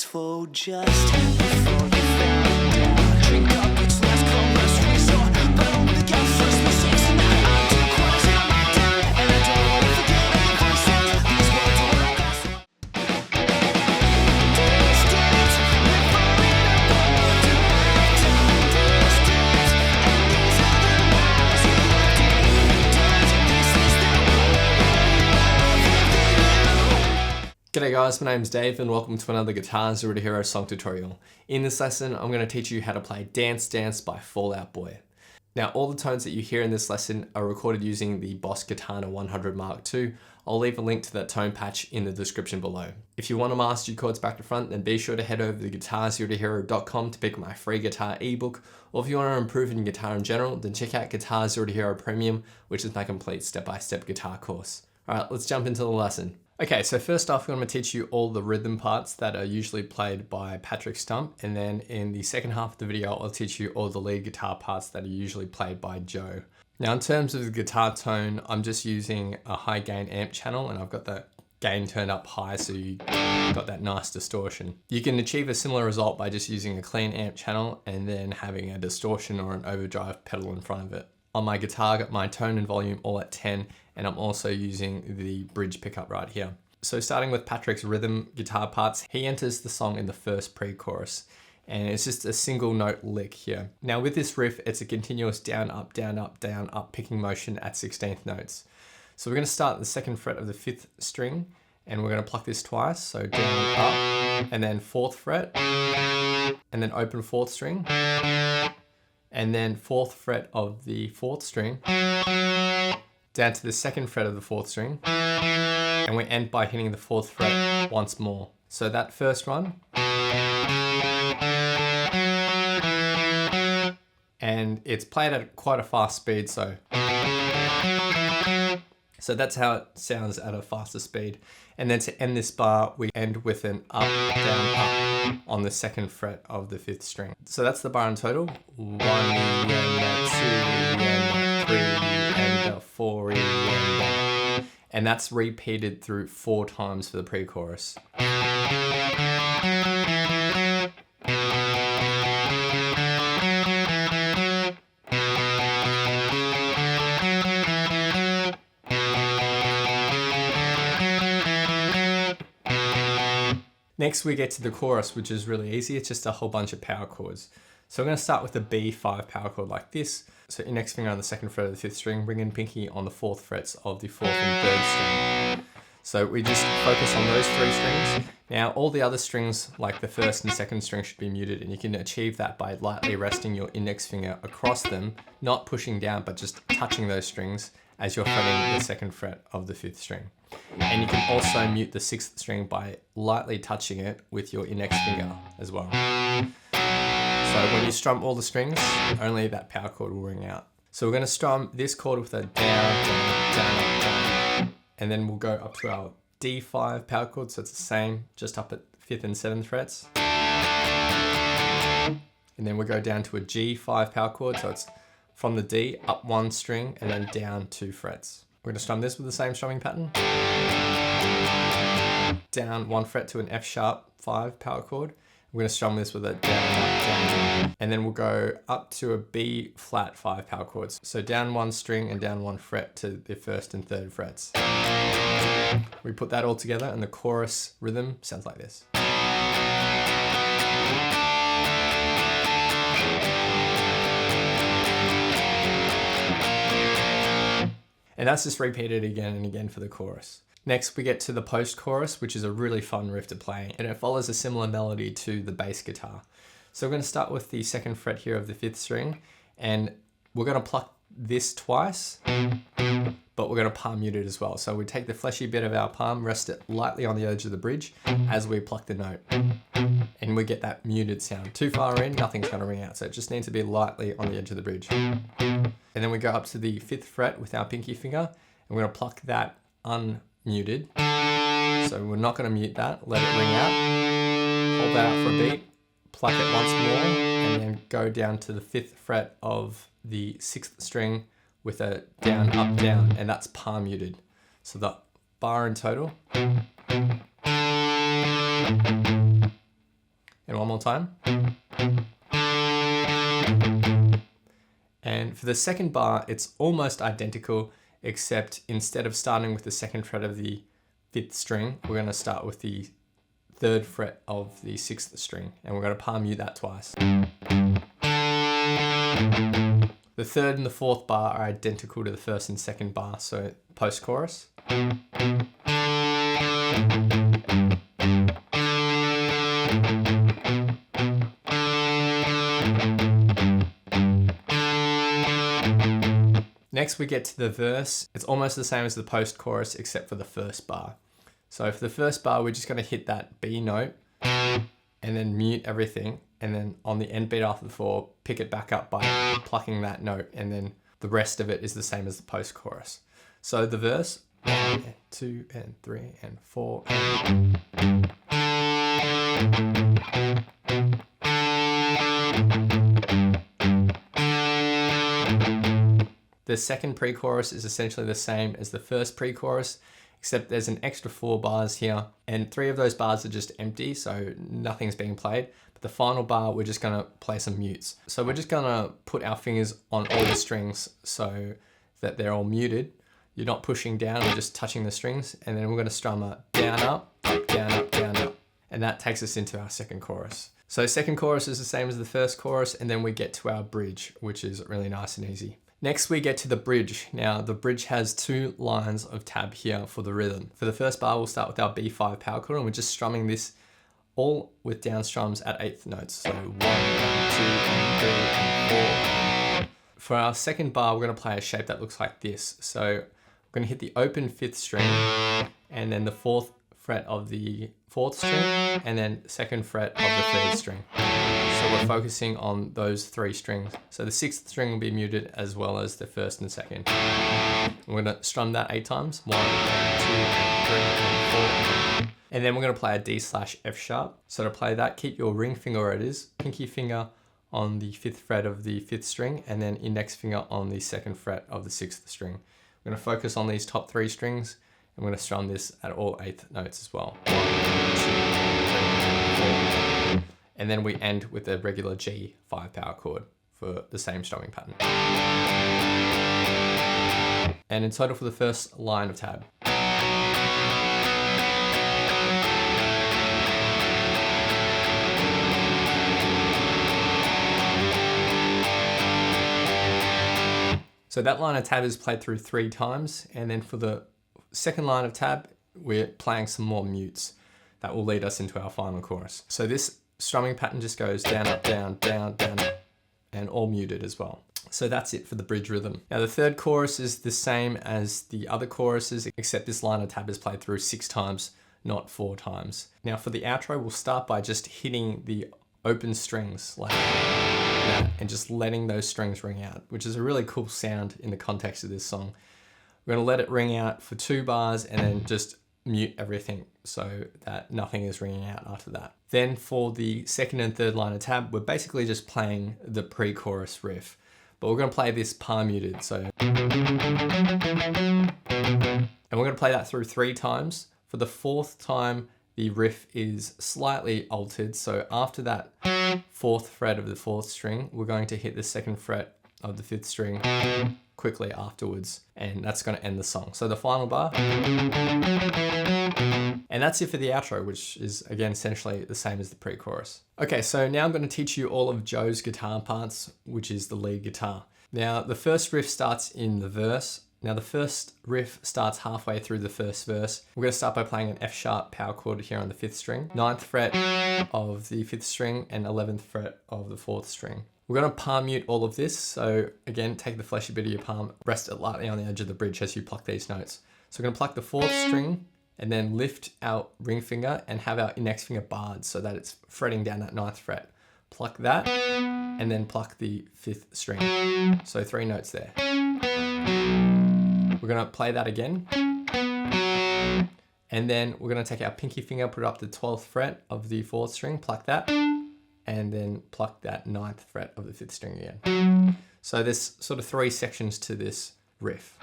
peaceful just before you found out. Drink up, it's last come, last resort, but only the first mistakes tonight. I'm too close on my time, and I don't want to forget all the voices. These words are what I got. Distance, we're falling apart to lifetime distance, and these are the lies you left in. This is the G'day guys, my name's Dave and welcome to another Guitar Zero to Hero song tutorial. In this lesson, I'm going to teach you how to play Dance Dance by Fall Out Boy. Now, all the tones that you hear in this lesson are recorded using the Boss Katana 100 Mark II. I'll leave a link to that tone patch in the description below. If you want to master your chords back to front, then be sure to head over to guitarzerotohero.com to pick up my free guitar ebook. Or if you want to improve in your guitar in general, then check out Guitar Zero to Hero Premium, which is my complete step-by-step guitar course. Alright, let's jump into the lesson. Okay, so first off, I'm going to teach you all the rhythm parts that are usually played by Patrick Stump, and then in the second half of the video, I'll teach you all the lead guitar parts that are usually played by Joe. Now, in terms of the guitar tone, I'm just using a high gain amp channel, and I've got the gain turned up high, so you got that nice distortion. You can achieve a similar result by just using a clean amp channel and then having a distortion or an overdrive pedal in front of it. On my guitar, I got my tone and volume all at 10, and I'm also using the bridge pickup right here. So starting with Patrick's rhythm guitar parts, he enters the song in the first pre-chorus, and it's just a single note lick here. Now with this riff, it's a continuous down, up, down, up, down, up picking motion at 16th notes. So we're going to start the second fret of the 5th string, and we're going to pluck this twice, so down, up, and then 4th fret, and then open 4th string, and then 4th fret of the 4th string, down to the 2nd fret of the 4th string, and we end by hitting the 4th fret once more. So that first one, and it's played at quite a fast speed, so that's how it sounds at a faster speed. And then to end this bar, we end with an up, down, up on the 2nd fret of the 5th string. So that's the bar in total. 1 and 2 and 3 and 4 and that's repeated through 4 times for the pre-chorus. Next we get to the chorus, which is really easy. It's just a whole bunch of power chords. So I'm going to start with the B5 power chord like this. So index finger on the 2nd fret of the 5th string, ring and pinky on the 4th frets of the 4th and 3rd string. So we just focus on those 3 strings. Now all the other strings, like the 1st and 2nd string, should be muted, and you can achieve that by lightly resting your index finger across them, not pushing down, but just touching those strings as you're fretting the 2nd fret of the 5th string. And you can also mute the 6th string by lightly touching it with your index finger as well. So when you strum all the strings, only that power chord will ring out. So we're going to strum this chord with a down, down, down, up, down. And then we'll go up to our D5 power chord, so it's the same, just up at 5th and 7th frets. And then we'll go down to a G5 power chord, so it's from the D, up 1 string, and then down 2 frets. We're going to strum this with the same strumming pattern. Down 1 fret to an F sharp 5 power chord. We're going to strum this with a down, up, down, and then we'll go up to a B flat 5 power chords. So down 1 string and down 1 fret to the 1st and 3rd frets. We put that all together and the chorus rhythm sounds like this. And that's just repeated again and again for the chorus. Next, we get to the post-chorus, which is a really fun riff to play, and it follows a similar melody to the bass guitar. So we're going to start with the 2nd fret here of the 5th string, and we're going to pluck this twice, but we're going to palm mute it as well. So we take the fleshy bit of our palm, rest it lightly on the edge of the bridge as we pluck the note, and we get that muted sound. Too far in, nothing's going to ring out, so it just needs to be lightly on the edge of the bridge. And then we go up to the 5th fret with our pinky finger, and we're going to pluck that unmuted. So we're not going to mute that, let it ring out, hold that out for a beat, pluck it once more, and then go down to the 5th fret of the 6th string with a down, up, down, and that's palm muted. So the bar in total. And one more time. And for the second bar, it's almost identical, except instead of starting with the second fret of the 5th string, we're going to start with the 3rd fret of the 6th string, and we're going to palm mute that twice. The 3rd and the 4th bar are identical to the 1st and 2nd bar, so post-chorus. Next we get to the verse. It's almost the same as the post-chorus except for the first bar. So for the first bar, we're just going to hit that B note and then mute everything. And then on the end beat after the 4, pick it back up by plucking that note. And then the rest of it is the same as the post-chorus. So the verse, 1 and 2 and 3 and 4. The second pre-chorus is essentially the same as the first pre-chorus, except there's an extra 4 bars here, and 3 of those bars are just empty, so nothing's being played. But the final bar, we're just gonna play some mutes. So we're just gonna put our fingers on all the strings so that they're all muted. You're not pushing down, we're just touching the strings, and then we're gonna strum a down, up, down, up, down, up. And that takes us into our second chorus. So second chorus is the same as the first chorus, and then we get to our bridge, which is really nice and easy. Next we get to the bridge. Now the bridge has 2 lines of tab here for the rhythm. For the first bar, we'll start with our B5 power chord, and we're just strumming this all with down strums at 8th notes. So 1, 2, and 3, and 4. For our second bar, we're gonna play a shape that looks like this. So we're gonna hit the open 5th string, and then the 4th fret of the 4th string, and then 2nd fret of the 3rd string. So we're focusing on those 3 strings. So the 6th string will be muted as well as the 1st and 2nd. We're gonna strum that 8 times. 1, 2, 3, and 4. And then we're gonna play a D/F sharp. So to play that, keep your ring finger where it is, pinky finger on the 5th fret of the 5th string, and then index finger on the 2nd fret of the 6th string. We're gonna focus on these top 3 strings, and we're gonna strum this at all 8th notes as well. 1, 2, 3, 4. And then we end with a regular G5 power chord for the same strumming pattern. And in total for the first line of tab. So that line of tab is played through 3 times, and then for the second line of tab, we're playing some more mutes that will lead us into our final chorus. So this strumming pattern just goes down, up, down, down, down, up, and all muted as well. So that's it for the bridge rhythm. Now the third chorus is the same as the other choruses, except this line of tab is played through 6 times, not 4 times. Now for the outro, we'll start by just hitting the open strings like that and just letting those strings ring out, which is a really cool sound in the context of this song. We're gonna let it ring out for 2 bars and then just mute everything so that nothing is ringing out after that. Then for the second and third line of tab, we're basically just playing the pre-chorus riff, but we're gonna play this palm muted. So, and we're gonna play that through 3 times. For the 4th time, the riff is slightly altered. So after that 4th fret of the 4th string, we're going to hit the 2nd fret of the 5th string quickly afterwards, and that's going to end the song. So the final bar, and that's it for the outro, which is again essentially the same as the pre-chorus. Okay, so now I'm going to teach you all of Joe's guitar parts, which is the lead guitar. Now the first riff starts in the verse. Now the first riff starts halfway through the first verse. We're going to start by playing an F sharp power chord here on the 5th string, 9th fret of the 5th string, and 11th fret of the 4th string. We're going to palm mute all of this. So again, take the fleshy bit of your palm, rest it lightly on the edge of the bridge as you pluck these notes. So we're going to pluck the 4th string and then lift our ring finger and have our index finger barred so that it's fretting down that 9th fret. Pluck that and then pluck the 5th string. So 3 notes there. We're going to play that again. And then we're going to take our pinky finger, put it up to the 12th fret of the 4th string, pluck that, and then pluck that 9th fret of the 5th string again. So there's sort of 3 sections to this riff.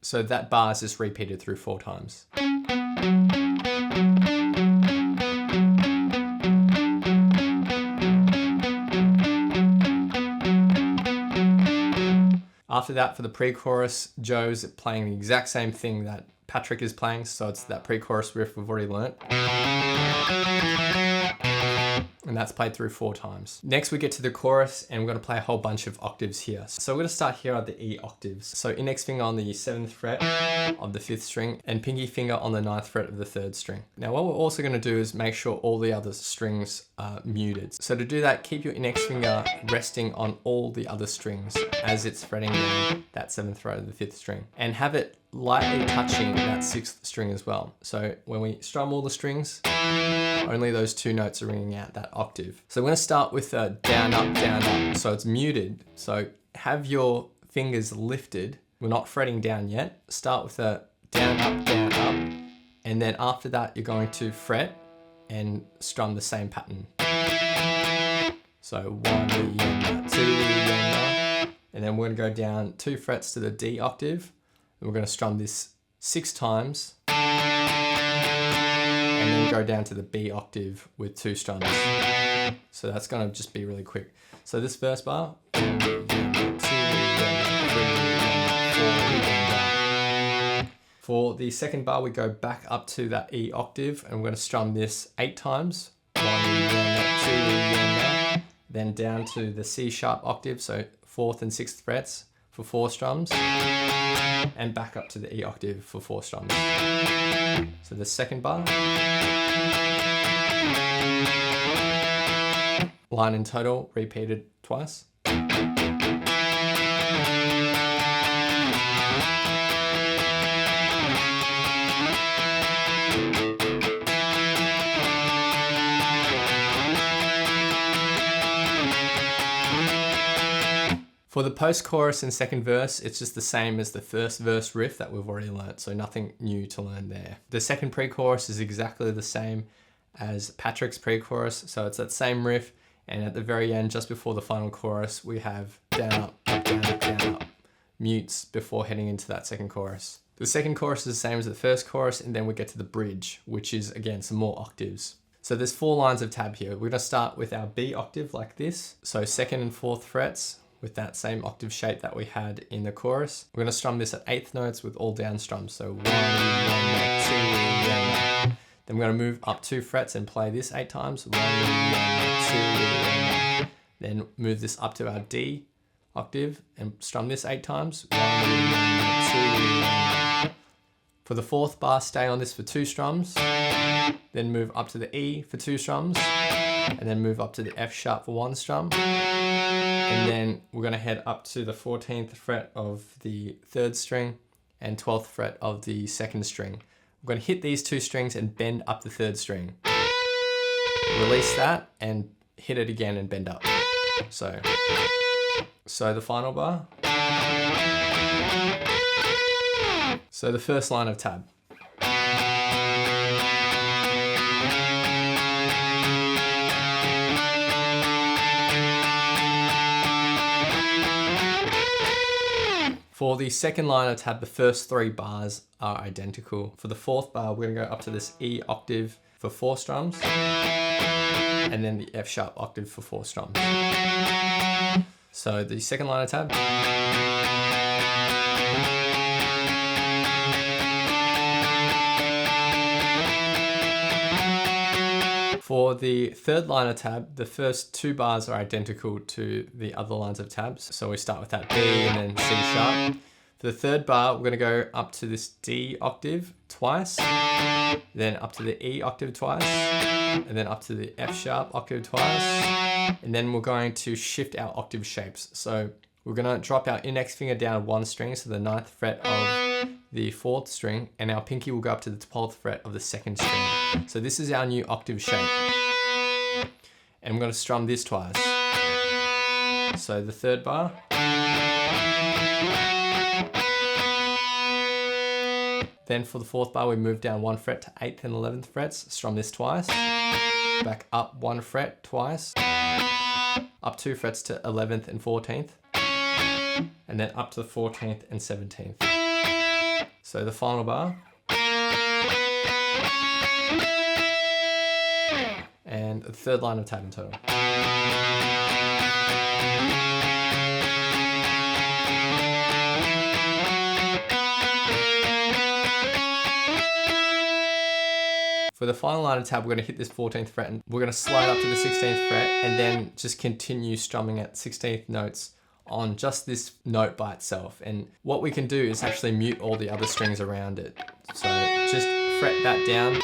So that bar is just repeated through 4 times. After that, for the pre-chorus, Joe's playing the exact same thing that Patrick is playing, so it's that pre-chorus riff we've already learnt. And that's played through 4 times. Next we get to the chorus, and we're going to play a whole bunch of octaves here. So we're going to start here at the E octaves. So index finger on the 7th fret of the 5th string, and pinky finger on the 9th fret of the 3rd string. Now what we're also going to do is make sure all the other strings are muted. So to do that, keep your index finger resting on all the other strings as it's fretting down that 7th fret of the 5th string, and have it lightly touching that 6th string as well. So when we strum all the strings, only those 2 notes are ringing out that octave. So we're going to start with a down, up, so it's muted. So have your fingers lifted. We're not fretting down yet. Start with a down, up, and then after that you're going to fret and strum the same pattern. So 1, 2, and then we're going to go down 2 frets to the D octave. And we're going to strum this 6 times, and then go down to the B octave with 2 strums. So that's going to just be really quick. So this first bar, 1, 2, 3, 4. For the second bar, we go back up to that E octave, and we're going to strum this 8 times. 1, 2, then down to the C sharp octave, so 4th and 6th frets for 4 strums, and back up to the E octave for 4 strums. So the second bar. Line in total, repeated twice. For the post-chorus and second verse, it's just the same as the first verse riff that we've already learnt, so nothing new to learn there. The second pre-chorus is exactly the same as Patrick's pre-chorus, so it's that same riff, and at the very end, just before the final chorus, we have down, up, down, up, down, up, mutes before heading into that second chorus. The second chorus is the same as the first chorus, and then we get to the bridge, which is, again, some more octaves. So there's 4 lines of tab here. We're going to start with our B octave like this, so 2nd and 4th frets, with that same octave shape that we had in the chorus. We're going to strum this at 8th notes with all down strums. So 1, 2, 1. Then we're going to move up 2 frets and play this 8 times. 1, 2. Then move this up to our D octave and strum this 8 times. 1, 2. For the 4th bar, stay on this for 2 strums. Then move up to the E for 2 strums. And then move up to the F sharp for 1 strum. And then we're going to head up to the 14th fret of the 3rd string and 12th fret of the 2nd string. We're going to hit these 2 strings and bend up the 3rd string. Release that and hit it again and bend up. So the final bar. So the first line of tab. For the second line of tab, the first 3 bars are identical. For the 4th bar, we're going to go up to this E octave for 4 strums, and then the F sharp octave for 4 strums. So the second line of tab. For the third line of tab, the first 2 bars are identical to the other lines of tabs. So we start with that B and then C sharp. For the third bar, we're going to go up to this D octave twice, then up to the E octave twice, and then up to the F sharp octave twice. And then we're going to shift our octave shapes. So we're going to drop our index finger down 1 string, so the 9th fret of the 4th string, and our pinky will go up to the 12th fret of the 2nd string. So this is our new octave shape. And we're going to strum this twice. So the 3rd bar. Then for the 4th bar, we move down 1 fret to 8th and 11th frets, strum this twice. Back up 1 fret twice. Up 2 frets to 11th and 14th. And then up to the 14th and 17th. So the final bar. And the third line of tab in total. For the final line of tab, we're going to hit this 14th fret and we're going to slide up to the 16th fret and then just continue strumming at 16th notes on just this note by itself. And what we can do is actually mute all the other strings around it. So just fret that down,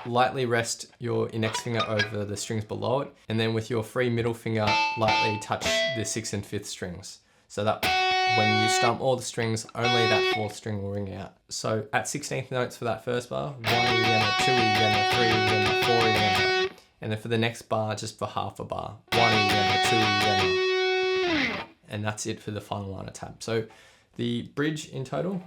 lightly rest your index finger over the strings below it, and then with your free middle finger, lightly touch the 6th and 5th strings. So that when you strum all the strings, only that 4th string will ring out. So at 16th notes for that first bar, 1 E-yenna, 2 E-yenna, 3 E-yenna, 4 E-yenna. And then for the next bar, just for half a bar, 1 E-yenna, 2 E-yenna. And that's it for the final line of tab. So the bridge in total.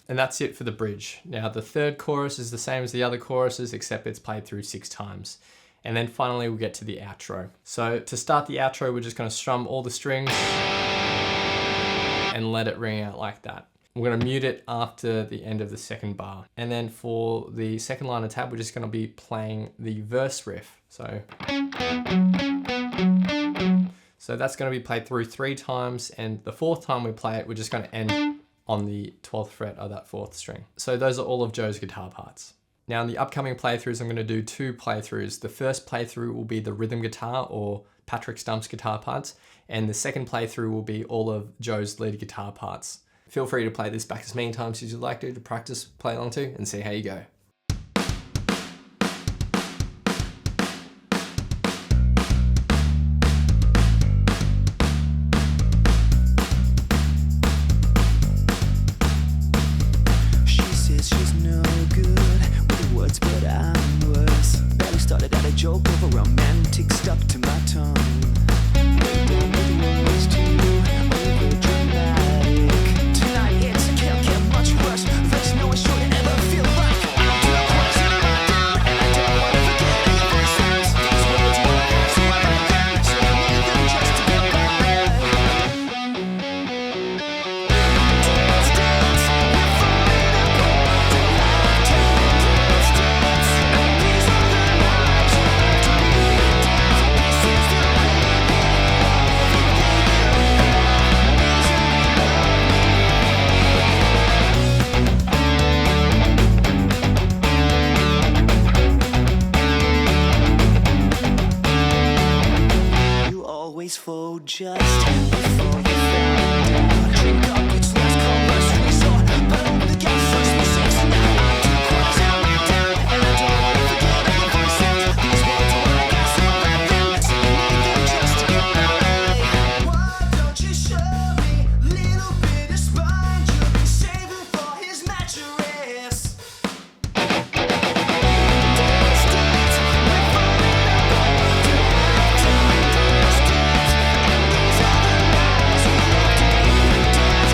And that's it for the bridge. Now the third chorus is the same as the other choruses, except it's played through 6 times. And then finally we'll get to the outro. So to start the outro, we're just gonna strum all the strings and let it ring out like that. We're gonna mute it after the end of the second bar. And then for the second line of tab, we're just gonna be playing the verse riff. So that's gonna be played through 3 times, and the 4th time we play it, we're just gonna end on the 12th fret of that 4th string. So those are all of Joe's guitar parts. Now in the upcoming playthroughs, I'm going to do 2 playthroughs. The first playthrough will be the rhythm guitar or Patrick Stump's guitar parts, and the second playthrough will be all of Joe's lead guitar parts. Feel free to play this back as many times as you'd like to practice, play along to, and see how you go. Joke over romantic stuck to my tongue. Was too overdramatic. Tonight it can't get much worse. There's no way should ever feel like I'm too close to my down, and I don't want to forget any verses. These words are words of my gun, so I need them just to get by. Dance, dance, we're falling apart. Dance, dance, and these are the lives you left to me. This is the way you always fold just before you found out. Drink up its last chorus resort, but only got first mistakes. Now I'm too close to my down, and I don't want to forget any voices. These words are what I got, so I write them, so I need them just to get by. Why don't you show me a little bit of spine you've been saving for his mattress? Dance, dance, we're falling apart. Dance, dance, and these are the lies we love to believe. Dance,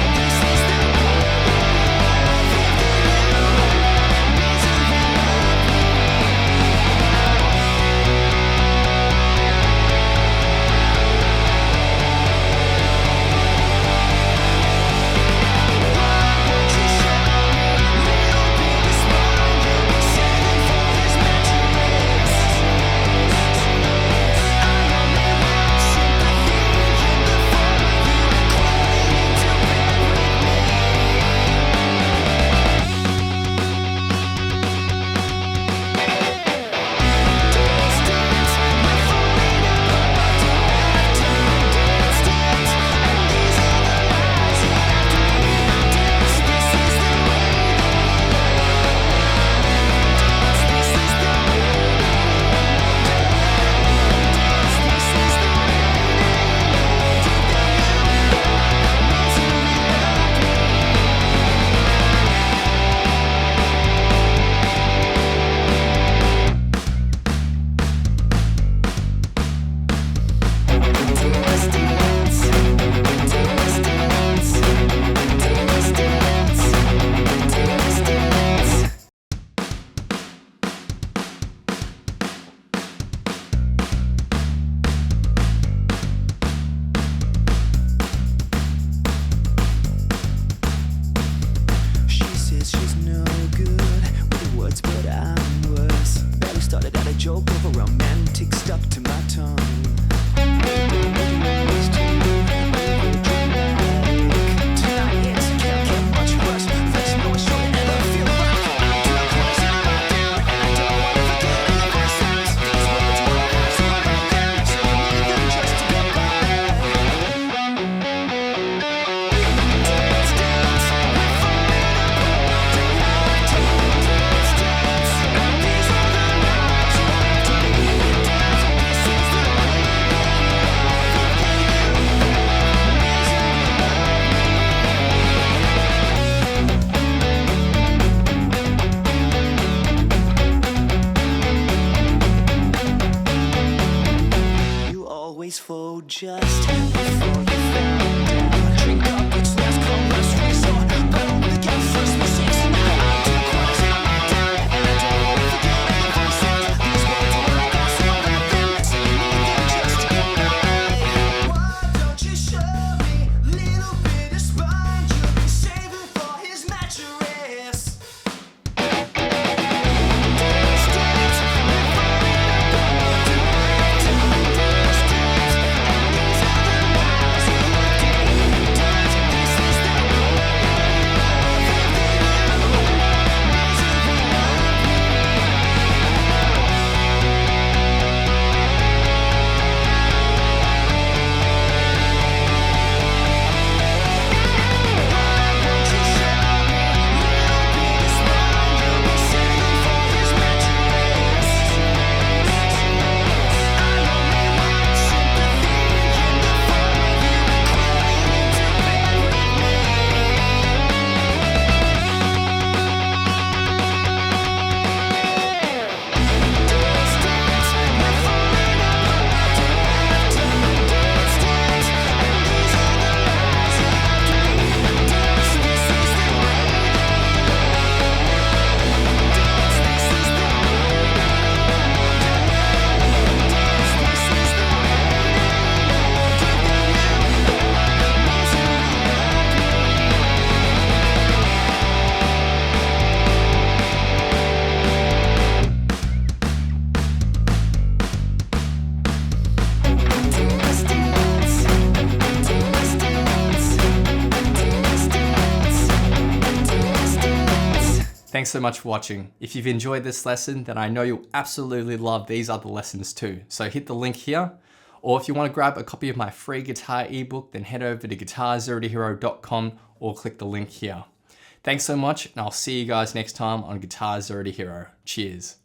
just before you found out. Drink up, it's last call, last resort. But only the guy first mistakes and I do quarters in my time. And I don't wanna forget any voices. These words are like also nothing. So you need them just to get by. Why don't you show me a little bit of spine? You've been saving for his mattress. Thanks so much for watching. If you've enjoyed this lesson, then I know you'll absolutely love these other lessons too. So hit the link here. Or if you want to grab a copy of my free guitar ebook, then head over to guitarzerotohero.com or click the link here. Thanks so much, and I'll see you guys next time on Guitar Zero to Hero. Cheers.